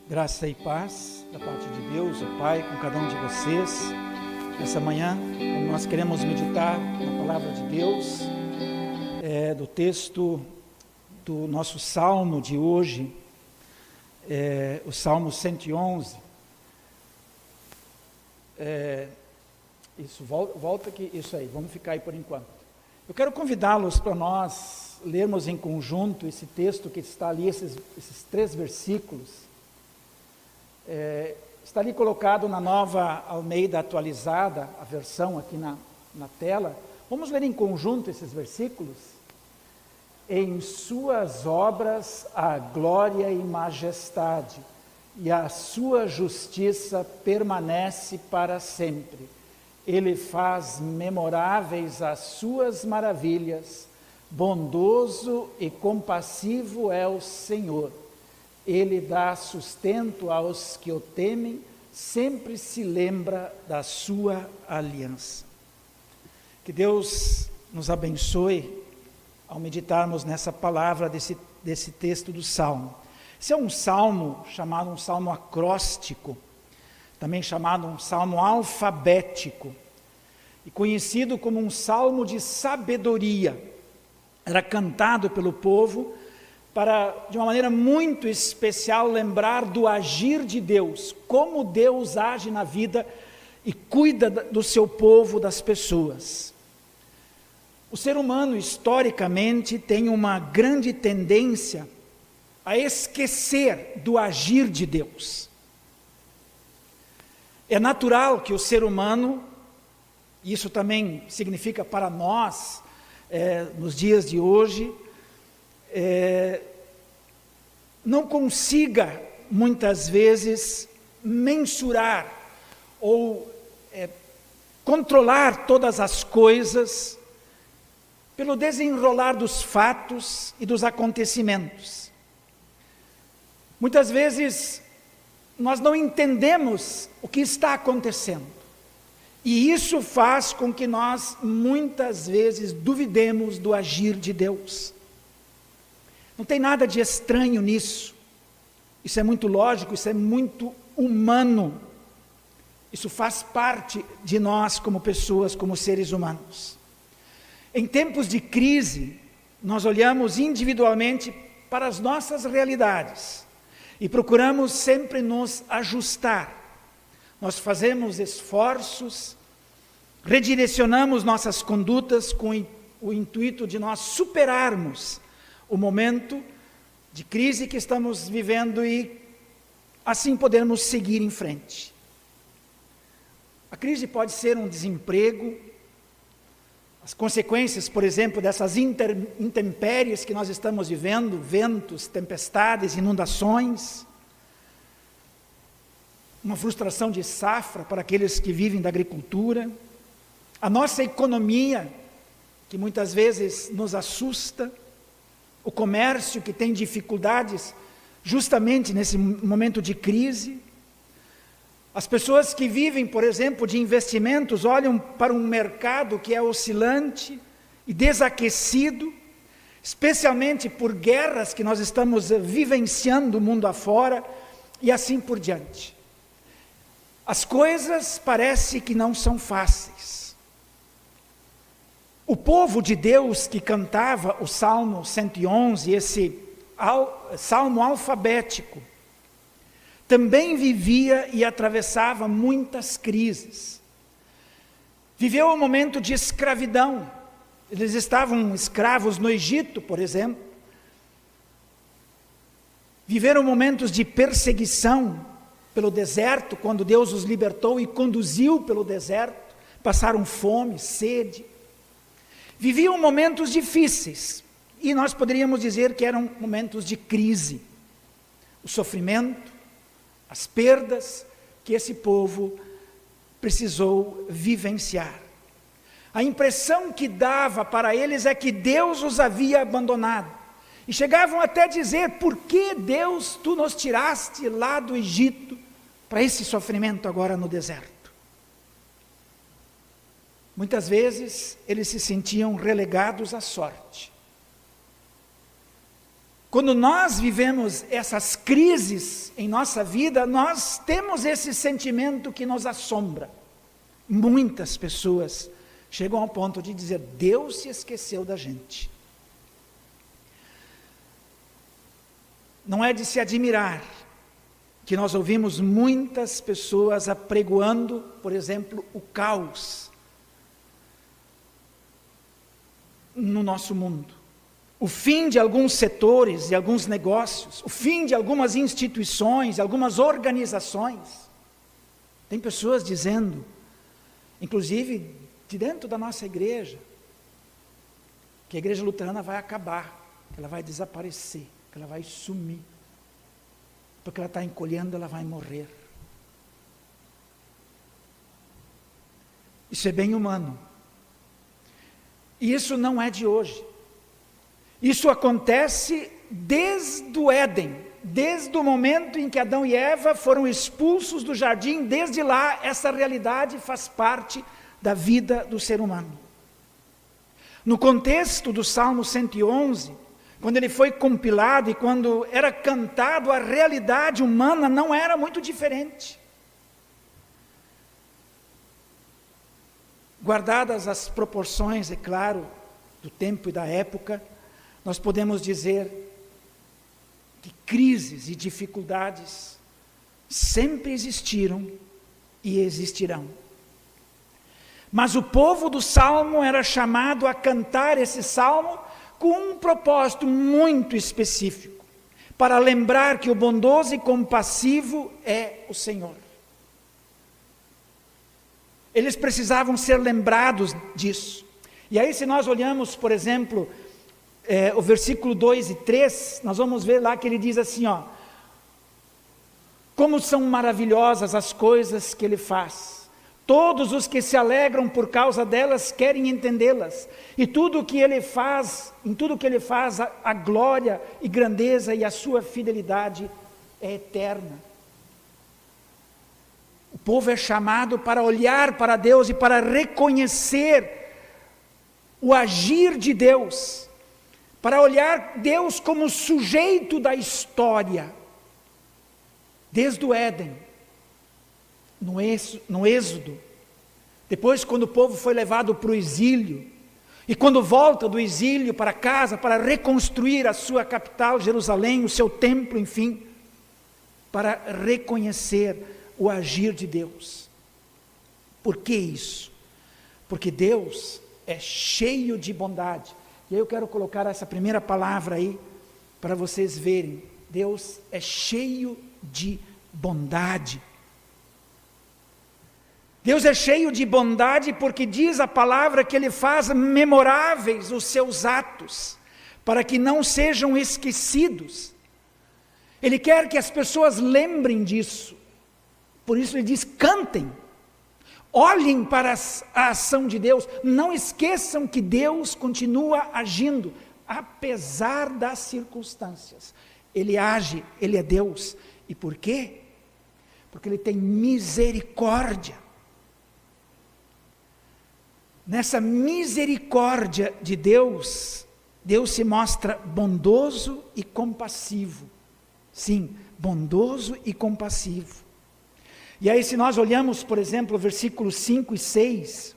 Graça e paz da parte de Deus, o Pai, com cada um de vocês. Nessa manhã, nós queremos meditar na palavra de Deus, do texto do nosso salmo de hoje, o Salmo 111. Volta aqui, isso aí, vamos ficar aí por enquanto. Eu quero convidá-los para nós lermos em conjunto esse texto que está ali, esses 3 versículos. Está ali colocado na Nova Almeida atualizada, a versão aqui na tela. Vamos ler em conjunto esses versículos? Em suas obras a glória e majestade, e a sua justiça permanece para sempre. Ele faz memoráveis as suas maravilhas, bondoso e compassivo é o Senhor. Ele dá sustento aos que o temem, sempre se lembra da sua aliança. Que Deus nos abençoe ao meditarmos nessa palavra desse texto do Salmo. Esse é um salmo chamado um salmo acróstico, também chamado um salmo alfabético, e conhecido como um salmo de sabedoria. Era cantado pelo povo para, de uma maneira muito especial, lembrar do agir de Deus, como Deus age na vida e cuida do seu povo, das pessoas. O ser humano, historicamente, tem uma grande tendência a esquecer do agir de Deus. É natural que o ser humano, isso também significa para nós, nos dias de hoje, não consiga, muitas vezes, mensurar ou controlar todas as coisas pelo desenrolar dos fatos e dos acontecimentos. Muitas vezes, nós não entendemos o que está acontecendo, e isso faz com que nós, muitas vezes, duvidemos do agir de Deus. Não tem nada de estranho nisso. Isso é muito lógico, isso é muito humano. Isso faz parte de nós como pessoas, como seres humanos. Em tempos de crise, nós olhamos individualmente para as nossas realidades e procuramos sempre nos ajustar. Nós fazemos esforços, redirecionamos nossas condutas com o intuito de nós superarmos o momento de crise que estamos vivendo e assim podermos seguir em frente. A crise pode ser um desemprego, as consequências, por exemplo, dessas intempéries que nós estamos vivendo, ventos, tempestades, inundações, uma frustração de safra para aqueles que vivem da agricultura, a nossa economia, que muitas vezes nos assusta, o comércio que tem dificuldades justamente nesse momento de crise. As pessoas que vivem, por exemplo, de investimentos, olham para um mercado que é oscilante e desaquecido, especialmente por guerras que nós estamos vivenciando o mundo afora e assim por diante. As coisas parecem que não são fáceis. O povo de Deus que cantava o Salmo 111, esse salmo alfabético, também vivia e atravessava muitas crises. Viveu um momento de escravidão. Eles estavam escravos no Egito, por exemplo. Viveram momentos de perseguição pelo deserto, quando Deus os libertou e conduziu pelo deserto. Passaram fome, sede. Viviam momentos difíceis, e nós poderíamos dizer que eram momentos de crise. O sofrimento, as perdas que esse povo precisou vivenciar. A impressão que dava para eles é que Deus os havia abandonado. E chegavam até a dizer: por que Deus, tu nos tiraste lá do Egito para esse sofrimento agora no deserto? Muitas vezes eles se sentiam relegados à sorte. Quando nós vivemos essas crises em nossa vida, nós temos esse sentimento que nos assombra. Muitas pessoas chegam ao ponto de dizer: Deus se esqueceu da gente. Não é de se admirar que nós ouvimos muitas pessoas apregoando, por exemplo, o caos no nosso mundo. O fim de alguns setores e alguns negócios, o fim de algumas instituições, algumas organizações. Tem pessoas dizendo, inclusive de dentro da nossa igreja, que a igreja luterana vai acabar, que ela vai desaparecer, que ela vai sumir, porque ela está encolhendo, ela vai morrer. Isso é bem humano. E isso não é de hoje. Isso acontece desde o Éden, desde o momento em que Adão e Eva foram expulsos do jardim. Desde lá, essa realidade faz parte da vida do ser humano. No contexto do Salmo 111, quando ele foi compilado e quando era cantado, a realidade humana não era muito diferente. Guardadas as proporções, é claro, do tempo e da época, nós podemos dizer que crises e dificuldades sempre existiram e existirão. Mas o povo do Salmo era chamado a cantar esse Salmo com um propósito muito específico, para lembrar que o bondoso e compassivo é o Senhor. Eles precisavam ser lembrados disso. E aí, se nós olhamos, por exemplo, o versículo 2 e 3, nós vamos ver lá que ele diz assim, como são maravilhosas as coisas que ele faz. Todos os que se alegram por causa delas querem entendê-las. E tudo que ele faz, em tudo que ele faz, a glória e grandeza e a sua fidelidade é eterna. O povo é chamado para olhar para Deus e para reconhecer o agir de Deus, para olhar Deus como sujeito da história, desde o Éden, no Êxodo, depois quando o povo foi levado para o exílio, e quando volta do exílio para casa, para reconstruir a sua capital, Jerusalém, o seu templo, enfim, para reconhecer o agir de Deus. Por que isso? Porque Deus é cheio de bondade. E aí eu quero colocar essa primeira palavra aí, para vocês verem. Deus é cheio de bondade. Deus é cheio de bondade porque diz a palavra que Ele faz memoráveis os seus atos, para que não sejam esquecidos. Ele quer que as pessoas lembrem disso. Por isso Ele diz, cantem, olhem para a ação de Deus, não esqueçam que Deus continua agindo, apesar das circunstâncias. Ele age, Ele é Deus. E por quê? Porque Ele tem misericórdia. Nessa misericórdia de Deus, Deus se mostra bondoso e compassivo. Sim, bondoso e compassivo. E aí, se nós olhamos, por exemplo, versículos 5 e 6,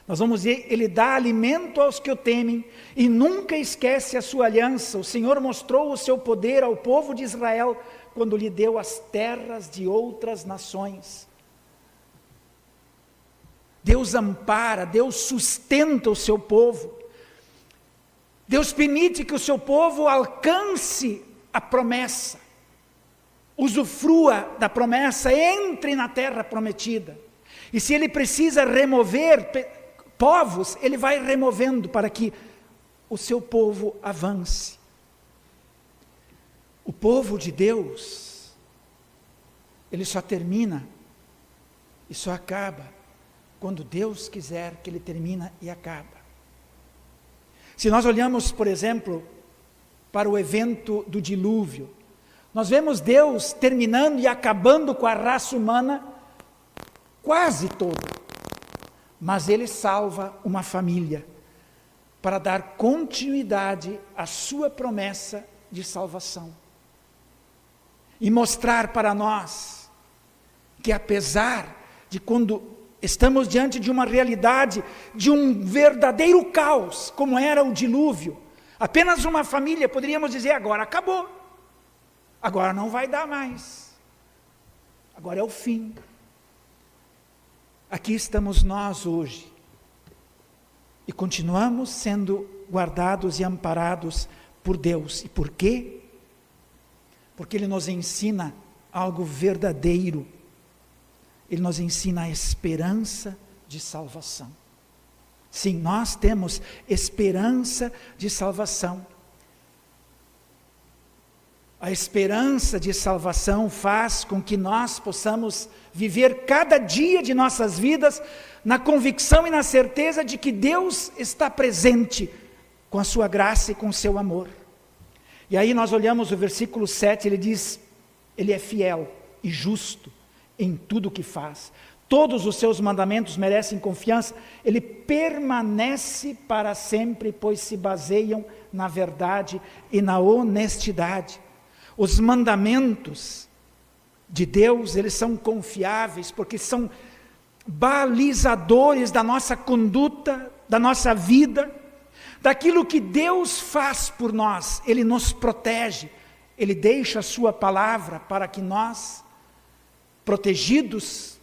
nós vamos ver, Ele dá alimento aos que o temem e nunca esquece a sua aliança. O Senhor mostrou o seu poder ao povo de Israel quando lhe deu as terras de outras nações. Deus ampara, Deus sustenta o seu povo. Deus permite que o seu povo alcance a promessa, usufrua da promessa, entre na terra prometida. E se Ele precisa remover povos, Ele vai removendo para que o seu povo avance. O povo de Deus, ele só termina e só acaba quando Deus quiser que ele termina e acaba. Se nós olhamos, por exemplo, para o evento do dilúvio, nós vemos Deus terminando e acabando com a raça humana quase toda, mas Ele salva uma família para dar continuidade à sua promessa de salvação. E mostrar para nós que apesar de quando estamos diante de uma realidade, de um verdadeiro caos, como era o dilúvio, apenas uma família, poderíamos dizer, agora acabou, agora não vai dar mais, agora é o fim. Aqui estamos nós hoje, e continuamos sendo guardados e amparados por Deus. E por quê? Porque Ele nos ensina algo verdadeiro. Ele nos ensina a esperança de salvação. Sim, nós temos esperança de salvação. A esperança de salvação faz com que nós possamos viver cada dia de nossas vidas na convicção e na certeza de que Deus está presente com a sua graça e com o seu amor. E aí nós olhamos o versículo 7, ele diz, Ele é fiel e justo em tudo o que faz. Todos os seus mandamentos merecem confiança. Ele permanece para sempre, pois se baseiam na verdade e na honestidade. Os mandamentos de Deus, eles são confiáveis, porque são balizadores da nossa conduta, da nossa vida, daquilo que Deus faz por nós. Ele nos protege, Ele deixa a sua palavra para que nós, protegidos,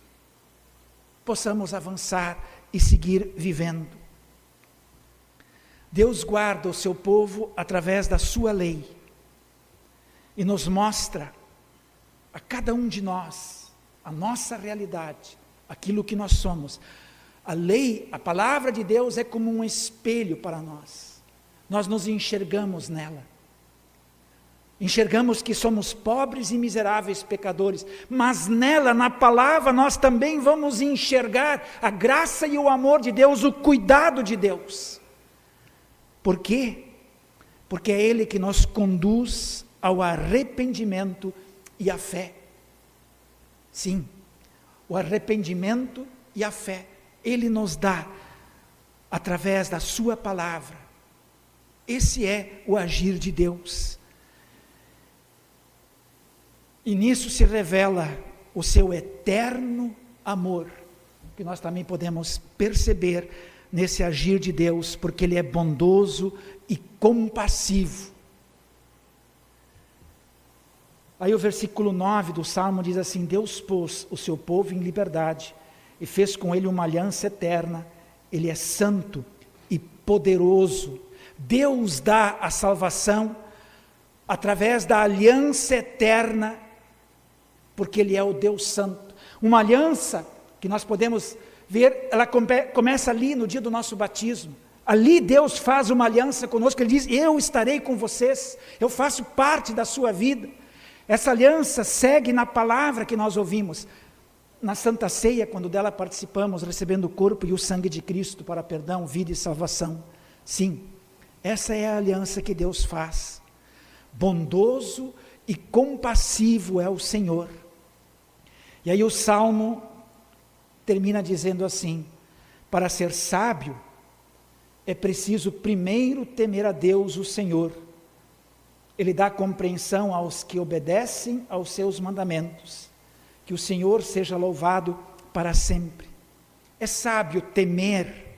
possamos avançar e seguir vivendo. Deus guarda o seu povo através da sua lei e nos mostra a cada um de nós a nossa realidade, aquilo que nós somos. A lei, a palavra de Deus é como um espelho para nós. Nós nos enxergamos nela. Enxergamos que somos pobres e miseráveis pecadores, mas nela, na palavra, nós também vamos enxergar a graça e o amor de Deus, o cuidado de Deus. Por quê? Porque é Ele que nos conduz ao arrependimento e à fé. Sim, o arrependimento e a fé, Ele nos dá através da sua palavra. Esse é o agir de Deus. E nisso se revela o seu eterno amor, que nós também podemos perceber nesse agir de Deus, porque Ele é bondoso e compassivo. Aí o versículo 9 do Salmo diz assim: Deus pôs o seu povo em liberdade e fez com ele uma aliança eterna. Ele é santo e poderoso. Deus dá a salvação através da aliança eterna, porque Ele é o Deus Santo. Uma aliança que nós podemos ver, ela começa ali no dia do nosso batismo. Ali Deus faz uma aliança conosco, Ele diz, eu estarei com vocês, eu faço parte da sua vida. Essa aliança segue na palavra que nós ouvimos. Na Santa Ceia, quando dela participamos, recebendo o corpo e o sangue de Cristo para perdão, vida e salvação. Sim, essa é a aliança que Deus faz. Bondoso e compassivo é o Senhor. E aí o Salmo termina dizendo assim: para ser sábio, é preciso primeiro temer a Deus, o Senhor. Ele dá compreensão aos que obedecem aos seus mandamentos. Que o Senhor seja louvado para sempre. É sábio temer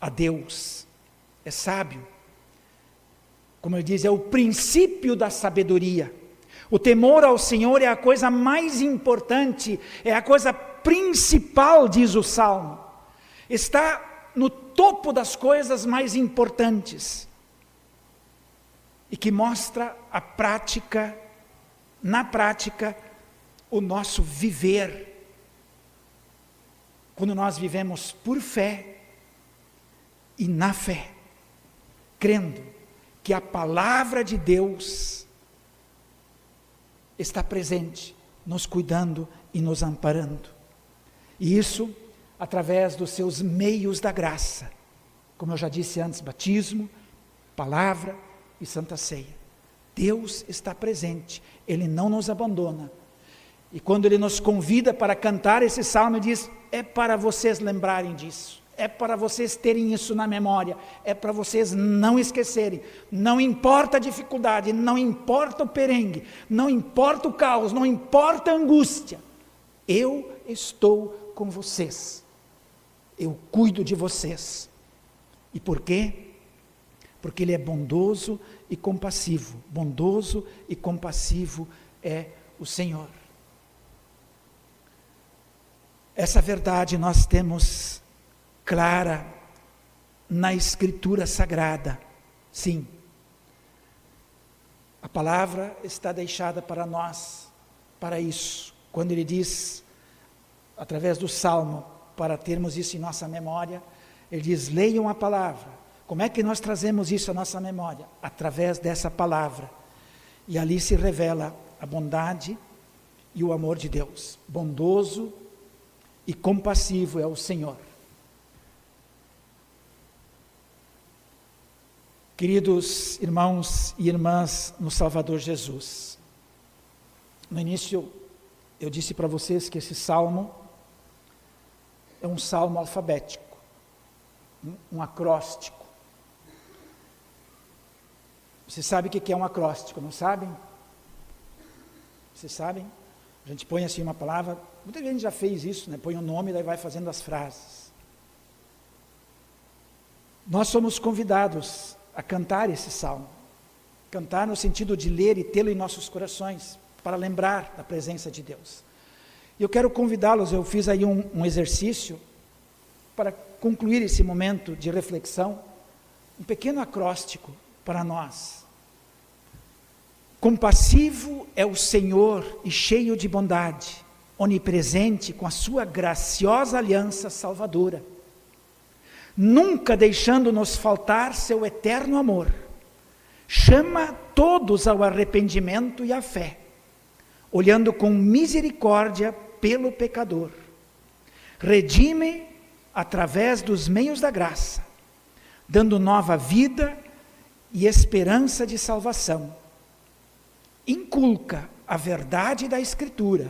a Deus. É sábio. Como ele diz, é o princípio da sabedoria. O temor ao Senhor é a coisa mais importante, é a coisa principal, diz o Salmo. Está no topo das coisas mais importantes. E que mostra a prática, na prática, o nosso viver. Quando nós vivemos por fé e na fé, crendo que a palavra de Deus está presente, nos cuidando e nos amparando. E isso através dos seus meios da graça. Como eu já disse antes, batismo, palavra e Santa Ceia. Deus está presente, Ele não nos abandona. E quando Ele nos convida para cantar esse salmo, Ele diz, é para vocês lembrarem disso. É para vocês terem isso na memória, é para vocês não esquecerem. Não importa a dificuldade, não importa o perrengue, não importa o caos, não importa a angústia. Eu estou com vocês. Eu cuido de vocês. E por quê? Porque Ele é bondoso e compassivo. Bondoso e compassivo é o Senhor. Essa verdade nós temos clara na Escritura Sagrada. Sim. A palavra está deixada para nós, para isso. Quando Ele diz, através do Salmo, para termos isso em nossa memória, Ele diz, leiam a palavra. Como é que nós trazemos isso à nossa memória? Através dessa palavra. E ali se revela a bondade e o amor de Deus. Bondoso e compassivo é o Senhor. Queridos irmãos e irmãs no Salvador Jesus, no início eu disse para vocês que esse salmo é um salmo alfabético, um acróstico. Vocês sabem o que é um acróstico, não sabem? Vocês sabem? A gente põe assim uma palavra, muita gente já fez isso, né? Põe um nome e daí vai fazendo as frases. Nós somos convidados a cantar esse salmo. Cantar no sentido de ler e tê-lo em nossos corações, para lembrar da presença de Deus. E eu quero convidá-los, eu fiz aí um exercício, para concluir esse momento de reflexão, um pequeno acróstico para nós. Compassivo é o Senhor e cheio de bondade, onipresente com a sua graciosa aliança salvadora, nunca deixando-nos faltar seu eterno amor. Chama todos ao arrependimento e à fé, olhando com misericórdia pelo pecador. Redime através dos meios da graça, dando nova vida e esperança de salvação. Inculca a verdade da Escritura,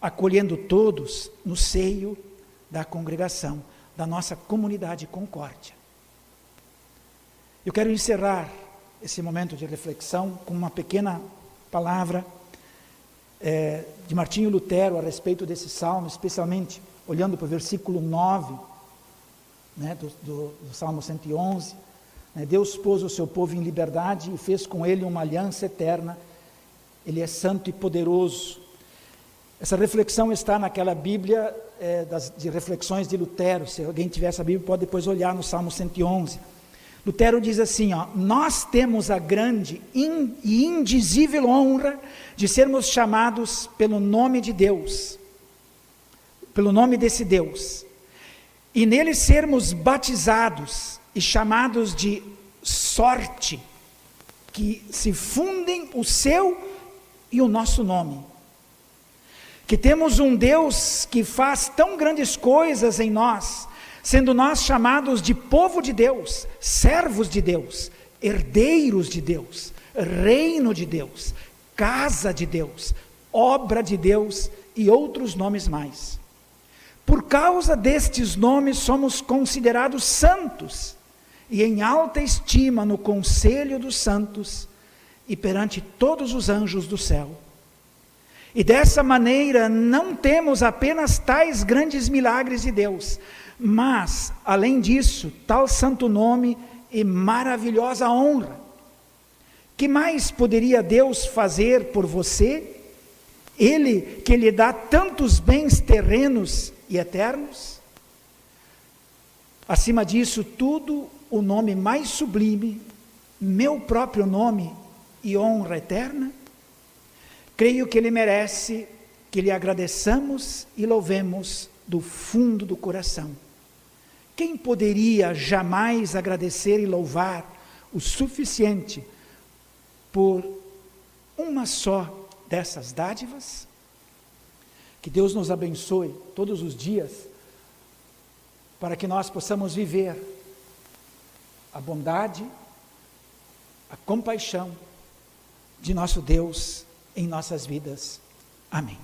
acolhendo todos no seio da congregação, da nossa comunidade Concórdia. Eu quero encerrar esse momento de reflexão com uma pequena palavra de Martinho Lutero a respeito desse salmo, especialmente olhando para o versículo 9, né, do Salmo 111. Deus pôs o seu povo em liberdade e fez com ele uma aliança eterna. Ele é santo e poderoso. Essa reflexão está naquela Bíblia de reflexões de Lutero. Se alguém tiver essa Bíblia, pode depois olhar no Salmo 111. Lutero diz assim, nós temos a grande e indizível honra de sermos chamados pelo nome de Deus, pelo nome desse Deus, e nele sermos batizados e chamados de sorte, que se fundem o seu e o nosso nome. Que temos um Deus que faz tão grandes coisas em nós, sendo nós chamados de povo de Deus, servos de Deus, herdeiros de Deus, reino de Deus, casa de Deus, obra de Deus e outros nomes mais. Por causa destes nomes somos considerados santos e em alta estima no conselho dos santos e perante todos os anjos do céu. E dessa maneira não temos apenas tais grandes milagres de Deus, mas, além disso, tal santo nome e maravilhosa honra. Que mais poderia Deus fazer por você? Ele que lhe dá tantos bens terrenos e eternos? Acima disso tudo, o nome mais sublime, meu próprio nome e honra eterna? Creio que Ele merece que lhe agradeçamos e louvemos do fundo do coração. Quem poderia jamais agradecer e louvar o suficiente por uma só dessas dádivas? Que Deus nos abençoe todos os dias, para que nós possamos viver a bondade, a compaixão de nosso Deus em nossas vidas. Amém.